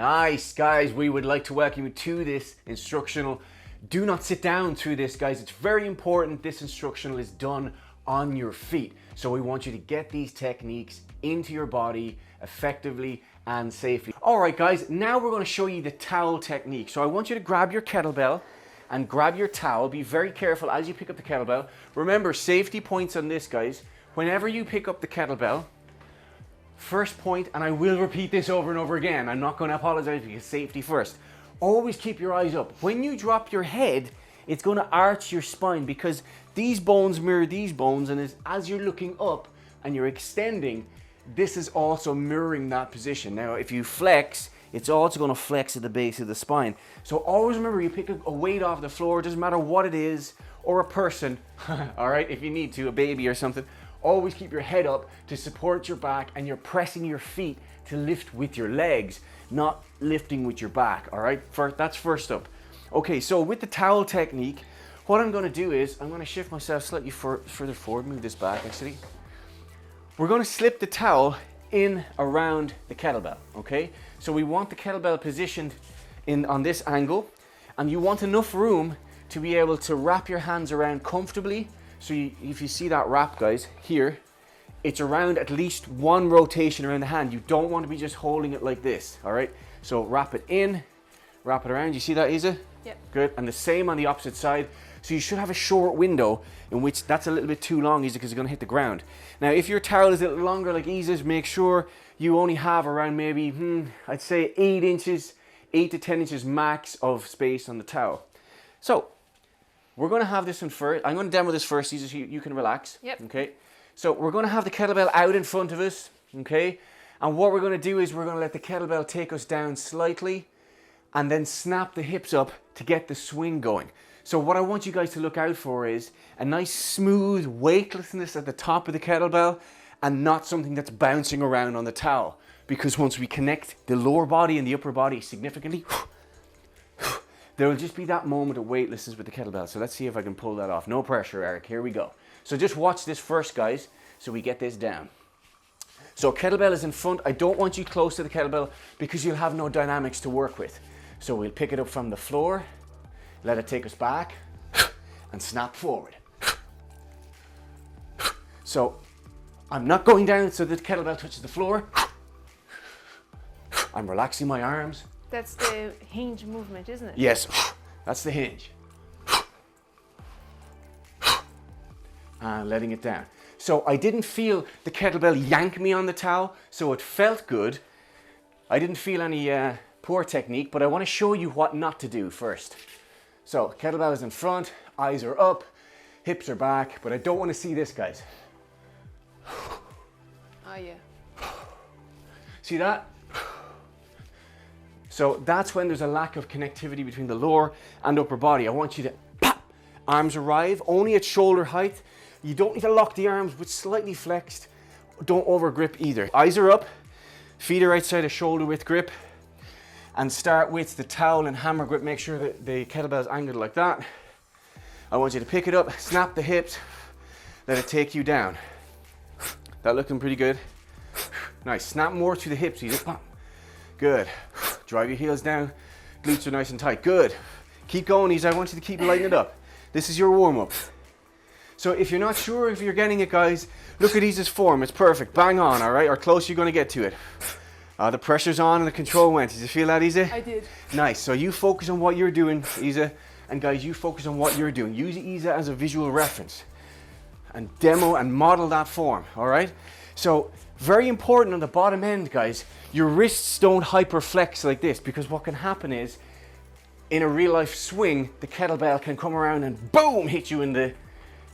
Nice, guys. We would like to welcome you to this instructional. Do not sit down through this, guys. It's very important. This instructional is done on your feet. So we want you to get these techniques into your body effectively and safely. All right, guys, now we're going to show you the towel technique. So I want you to grab your kettlebell and grab your towel. Be very careful as you pick up the kettlebell. Remember, safety points on this, guys. Whenever you pick up the kettlebell, first point, and I will repeat this over and over again, I'm not going to apologize because safety first. Always keep your eyes up. When you drop your head, it's going to arch your spine because these bones mirror these bones, and as you're looking up and you're extending, this is also mirroring that position. Now, if you flex, it's also going to flex at the base of the spine. So always remember, you pick a weight off the floor, it doesn't matter what it is, or a person, all right, if you need to, a baby or something, always keep your head up to support your back, and you're pressing your feet to lift with your legs, not lifting with your back, all right? That's first up. Okay, so with the towel technique, what I'm going to do is I'm going to shift myself slightly further forward, move this back actually. We're going to slip the towel in around the kettlebell, okay? So we want the kettlebell positioned on this angle, and you want enough room to be able to wrap your hands around comfortably. So if you see that wrap, guys, here, it's around at least one rotation around the hand. You don't want to be just holding it like this, all right? So wrap it in, wrap it around. You see that, Isa? Yep. Good, and the same on the opposite side. So you should have a short window in which that's a little bit too long, Isa, because you're going to hit the ground. Now, if your towel is a little longer like Isa's, make sure you only have around maybe, I'd say 8 to 10 inches max of space on the towel. So we're going to have this one first. I'm going to demo this first, Isa, so you can relax. Yep. Okay. So we're going to have the kettlebell out in front of us, okay? And what we're going to do is we're going to let the kettlebell take us down slightly and then snap the hips up to get the swing going. So what I want you guys to look out for is a nice smooth weightlessness at the top of the kettlebell and not something that's bouncing around on the towel. Because once we connect the lower body and the upper body significantly, there will just be that moment of weightlessness with the kettlebell. So let's see if I can pull that off. No pressure, Eric. Here we go. So just watch this first, guys, so we get this down. So kettlebell is in front. I don't want you close to the kettlebell because you'll have no dynamics to work with. So we'll pick it up from the floor, let it take us back, and snap forward. So I'm not going down so the kettlebell touches the floor. I'm relaxing my arms. That's the hinge movement, isn't it? Yes, that's the hinge. And letting it down. So I didn't feel the kettlebell yank me on the towel, so it felt good. I didn't feel any poor technique, but I want to show you what not to do first. So kettlebell is in front, eyes are up, hips are back, but I don't want to see this, guys. Oh yeah. See that? So that's when there's a lack of connectivity between the lower and upper body. I want you to pop, arms arrive, only at shoulder height. You don't need to lock the arms, but slightly flexed. Don't over grip either. Eyes are up, feet are outside of shoulder width grip, and start with the towel and hammer grip. Make sure that the kettlebell is angled like that. I want you to pick it up, snap the hips, let it take you down. That looking pretty good. Nice, snap more to the hips, Isa. Pop. Good. Drive your heels down, glutes are nice and tight. Good. Keep going, Isa. I want you to keep lighting it up. This is your warm-up. So if you're not sure if you're getting it, guys, look at Isa's form. It's perfect. Bang on, all right? Or close you're going to get to it. The pressure's on and the control went. Did you feel that, Isa? I did. Nice. So you focus on what you're doing, Isa. And guys, you focus on what you're doing. Use Isa as a visual reference. And demo and model that form, all right? So very important on the bottom end, guys, your wrists don't hyperflex like this, because what can happen is in a real life swing, the kettlebell can come around and boom, hit you in the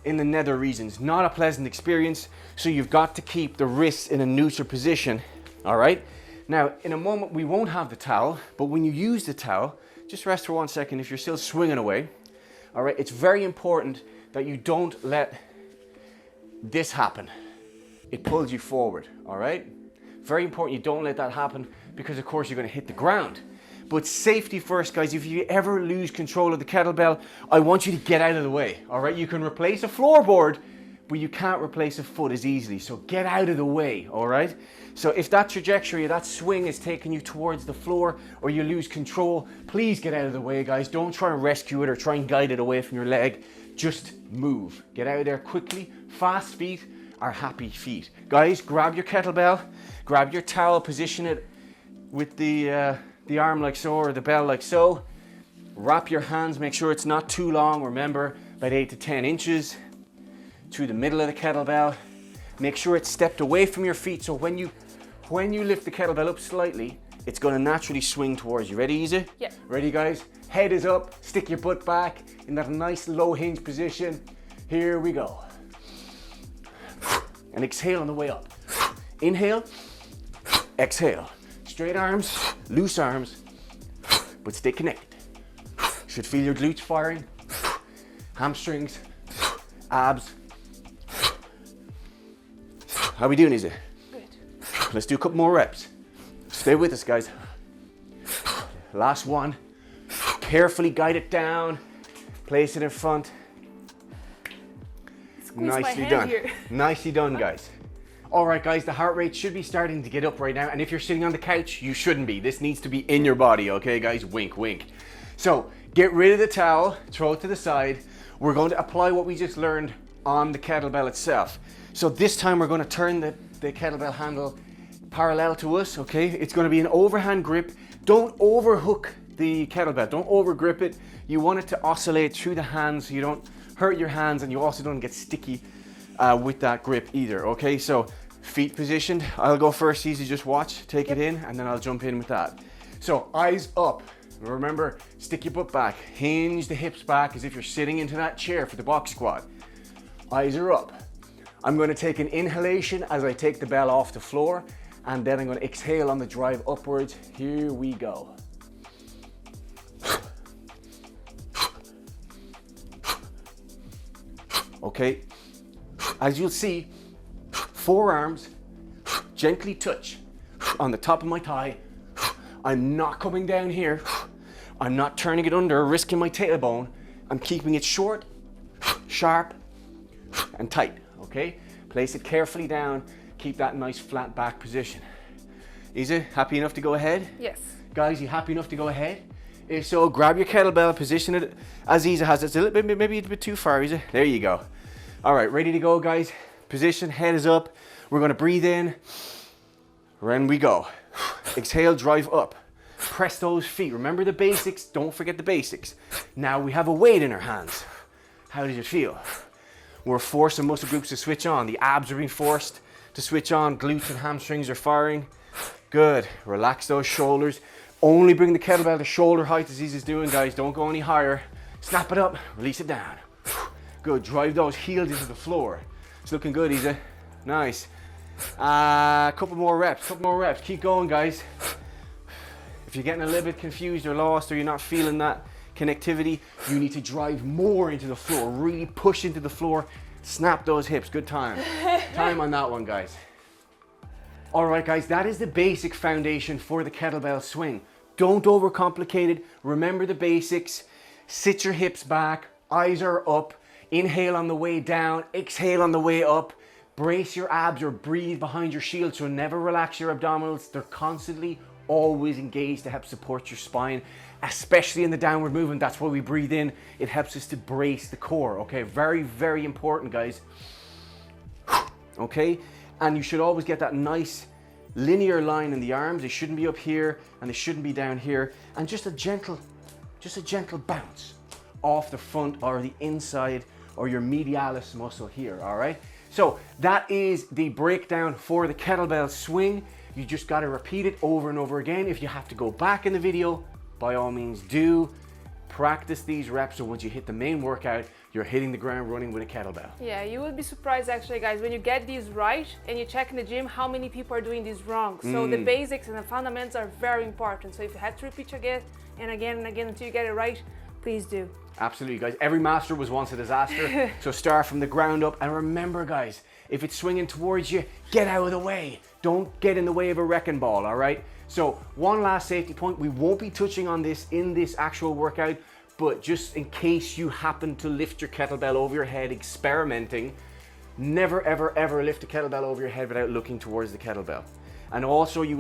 nether regions. Not a pleasant experience. So you've got to keep the wrists in a neutral position, all right? Now, in a moment, we won't have the towel, but when you use the towel, just rest for 1 second if you're still swinging away, all right? It's very important that you don't let this happen. It pulls you forward, all right? Very important you don't let that happen, because of course you're going to hit the ground. But safety first, guys. If you ever lose control of the kettlebell, I want you to get out of the way, all right? You can replace a floorboard but you can't replace a foot as easily. So get out of the way, all right? So if that trajectory, that swing is taking you towards the floor or you lose control, please get out of the way, guys. Don't try and rescue it or try and guide it away from your leg. Just move. Get out of there quickly. Fast feet are happy feet. Guys, grab your kettlebell, grab your towel, position it with the arm like so or the bell like so. Wrap your hands, make sure it's not too long. Remember, about 8 to 10 inches to the middle of the kettlebell. Make sure it's stepped away from your feet, so when you lift the kettlebell up slightly, it's going to naturally swing towards you. Ready, Isa? Yeah. Ready, guys? Head is up, stick your butt back in that nice low hinge position. Here we go. And exhale on the way up. Inhale, exhale. Straight arms, loose arms, but stay connected. Should feel your glutes firing, hamstrings, abs. How we doing, Isa? Good. Let's do a couple more reps. Stay with us, guys. Last one. Carefully guide it down. Place it in front. Squeeze my Nicely hand done. here. Nicely done, guys. All right, guys, the heart rate should be starting to get up right now. And if you're sitting on the couch, you shouldn't be. This needs to be in your body, okay, guys? Wink, wink. So get rid of the towel, throw it to the side. We're going to apply what we just learned on the kettlebell itself. So this time we're going to turn the kettlebell handle parallel to us, okay? It's going to be an overhand grip. Don't overhook the kettlebell. Don't over grip it. You want it to oscillate through the hands so you don't hurt your hands and you also don't get sticky with that grip either, okay? So feet positioned. I'll go first, easy, just watch, take it in, and then I'll jump in with that. So eyes up. Remember, stick your butt back. Hinge the hips back as if you're sitting into that chair for the box squat. Eyes are up. I'm going to take an inhalation as I take the bell off the floor, and then I'm going to exhale on the drive upwards. Here we go. Okay, as you'll see, forearms gently touch on the top of my thigh. I'm not coming down here. I'm not turning it under or risking my tailbone. I'm keeping it short, sharp, and tight, okay? Place it carefully down. Keep that nice flat back position. Isa, happy enough to go ahead? Yes. Guys, you happy enough to go ahead? If so, grab your kettlebell, position it as Isa has. It's a little bit, maybe a bit too far, Isa. There you go. All right, ready to go, guys. Position, head is up. We're gonna breathe in. And we go. Exhale, drive up. Press those feet. Remember the basics, don't forget the basics. Now we have a weight in our hands. How does it feel? We're forcing muscle groups to switch on. The abs are being forced to switch on. Glutes and hamstrings are firing. Good, relax those shoulders. Only bring the kettlebell to shoulder height as Isa's doing, guys. Don't go any higher. Snap it up, release it down. Good, drive those heels into the floor. It's looking good, Isa. Nice. Couple more reps, Keep going, guys. If you're getting a little bit confused or lost or you're not feeling that connectivity, you need to drive more into the floor. Really push into the floor. Snap those hips. Good time. Time on that one, guys. All right, guys, that is the basic foundation for the kettlebell swing. Don't overcomplicate it. Remember the basics. Sit your hips back. Eyes are up. Inhale on the way down. Exhale on the way up. Brace your abs or breathe behind your shield, so never relax your abdominals. They're constantly always engaged to help support your spine, especially in the downward movement. That's why we breathe in. It helps us to brace the core, okay? Very, very important, guys. Okay? And you should always get that nice linear line in the arms. They shouldn't be up here and they shouldn't be down here. And just a gentle bounce off the front or the inside or your medialis muscle here, all right? So that is the breakdown for the kettlebell swing. You just got to repeat it over and over again. If you have to go back in the video, by all means do. Practice these reps so once you hit the main workout, you're hitting the ground running with a kettlebell. Yeah, you will be surprised actually, guys, when you get these right and you check in the gym how many people are doing these wrong. So the basics and the fundamentals are very important. So if you have to repeat again and again and again until you get it right, please do. Absolutely, guys. Every master was once a disaster. So start from the ground up. And remember, guys, if it's swinging towards you, get out of the way. Don't get in the way of a wrecking ball, all right? So one last safety point. We won't be touching on this in this actual workout, but just in case you happen to lift your kettlebell over your head experimenting, Never, ever, ever lift a kettlebell over your head without looking towards the kettlebell. And also we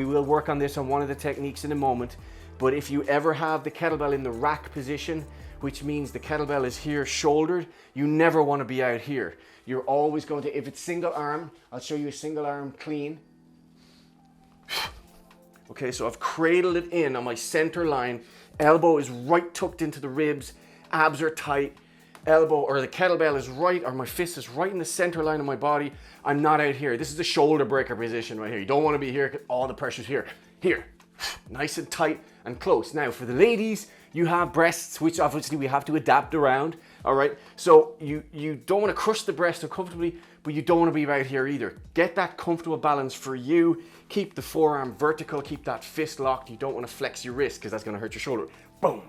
will work on this on one of the techniques in a moment, but if you ever have the kettlebell in the rack position, which means the kettlebell is here shouldered, you never want to be out here. You're always going to, if it's single arm, I'll show you a single arm clean. Okay, so I've cradled it in on my center line, elbow is right tucked into the ribs, abs are tight, elbow or the kettlebell is right, or my fist is right in the center line of my body. I'm not out here. This is the shoulder breaker position right here. You don't want to be here because all the pressure's here. Here, nice and tight and close. Now for the ladies, you have breasts, which obviously we have to adapt around, all right? So you don't want to crush the breast uncomfortably, but you don't want to be right here either. Get that comfortable balance for you. Keep the forearm vertical, keep that fist locked. You don't want to flex your wrist because that's going to hurt your shoulder. Boom.